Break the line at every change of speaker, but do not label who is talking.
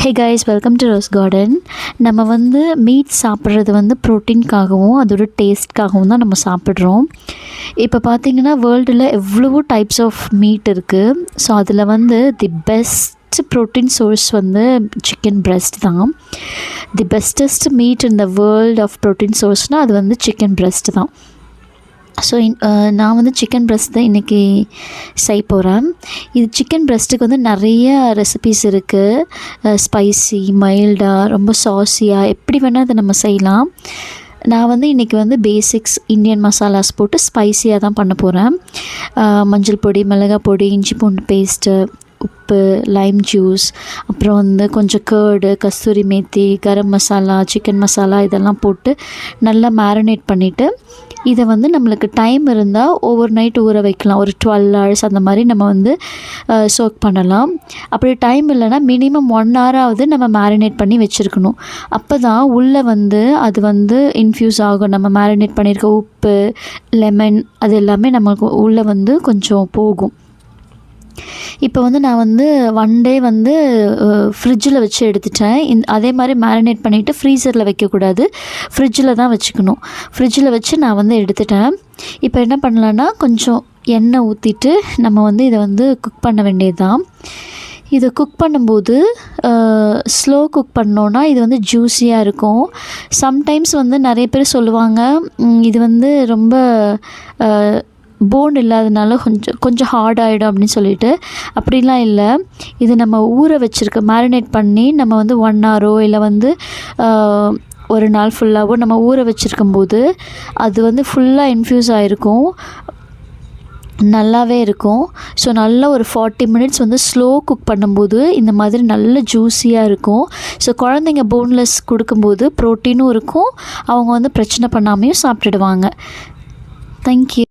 Hey guys, welcome to rose garden. நம்ம meet சாப்பிட்றது ப்ரோட்டீன்காகவும் அதோட டேஸ்ட்காகவும் தான் நம்ம சாப்பிட்றோம். இப்போ பார்த்திங்கன்னா வேர்ல்டில் எவ்வளவோ டைப்ஸ் ஆஃப் மீட் இருக்குது. ஸோ அதில் the best protein source chicken breast தான். The bestest meat in the world of protein சோர்ஸ்னால் அது சிக்கன் பிரெஸ்ட் தான். ஸோ நான் சிக்கன் பிரெஸ்ட் தான் இன்றைக்கி செய்ய போகிறேன். இது சிக்கன் பிரெஸ்ட்டுக்கு நிறைய ரெசிபீஸ் இருக்குது. ஸ்பைசி, மைல்டாக, ரொம்ப சாஸியாக, எப்படி வேணால் அதை நம்ம செய்யலாம். நான் இன்றைக்கி பேசிக்ஸ் இந்தியன் மசாலாஸ் போட்டு ஸ்பைசியாக தான் பண்ண போகிறேன். மஞ்சள் பொடி, மிளகாய் பொடி, இஞ்சி பூண்டு பேஸ்ட்டு, உப்பு, லைம் ஜூஸ், அப்புறம் கொஞ்சம் கர்டு, கஸ்தூரி மேத்தி, கரம் மசாலா, சிக்கன் மசாலா இதெல்லாம் போட்டு நல்லா மேரினேட் பண்ணிவிட்டு இதை நம்மளுக்கு டைம் இருந்தால் ஓவர் நைட் ஊற வைக்கலாம். ஒரு 12 hours அந்த மாதிரி நம்ம சோக் பண்ணலாம். அப்படி டைம் இல்லைன்னா மினிமம் 1 hour நம்ம மேரினேட் பண்ணி வச்சுருக்கணும். அப்போ தான் உள்ளே அது இன்ஃப்யூஸ் ஆகும். நம்ம மேரினேட் பண்ணியிருக்க உப்பு, லெமன் அது எல்லாமே நமக்கு உள்ளே கொஞ்சம் போகும். இப்போ நான் 1 day ஃப்ரிட்ஜில் வச்சு எடுத்துட்டேன். அதே மாதிரி மேரினேட் பண்ணிவிட்டு ஃப்ரீசரில் வைக்கக்கூடாது, ஃப்ரிட்ஜில் தான் வச்சுக்கணும். ஃப்ரிட்ஜில் வச்சு நான் எடுத்துட்டேன். இப்போ என்ன பண்ணலான்னா, கொஞ்சம் எண்ணெய் ஊற்றிட்டு நம்ம இதை குக் பண்ண வேண்டியது தான். இதை குக் பண்ணும்போது ஸ்லோ குக் பண்ணோன்னா இது ஜூஸியாக இருக்கும். சம்டைம்ஸ் நிறைய பேர் சொல்லுவாங்க இது ரொம்ப போன் இல்லாதனால கொஞ்சம் ஹார்ட் ஆகிடும் அப்படின்னு சொல்லிட்டு. அப்படிலாம் இல்லை. இது நம்ம ஊற வச்சுருக்க மேரினேட் பண்ணி நம்ம 1 hour இல்லை ஒரு நாள் ஃபுல்லாகவோ நம்ம ஊற வச்சுருக்கும்போது அது ஃபுல்லாக இன்ஃப்யூஸ் ஆகிருக்கும், நல்லாவே இருக்கும். ஸோ நல்லா ஒரு 40 minutes ஸ்லோ குக் பண்ணும்போது இந்த மாதிரி நல்ல ஜூஸியாக இருக்கும். ஸோ குழந்தைங்க போன்லெஸ் கொடுக்கும்போது ப்ரோட்டீனும் இருக்கும், அவங்க பிரச்சனை பண்ணாமையும் சாப்பிட்டுடுவாங்க. தேங்க்யூ.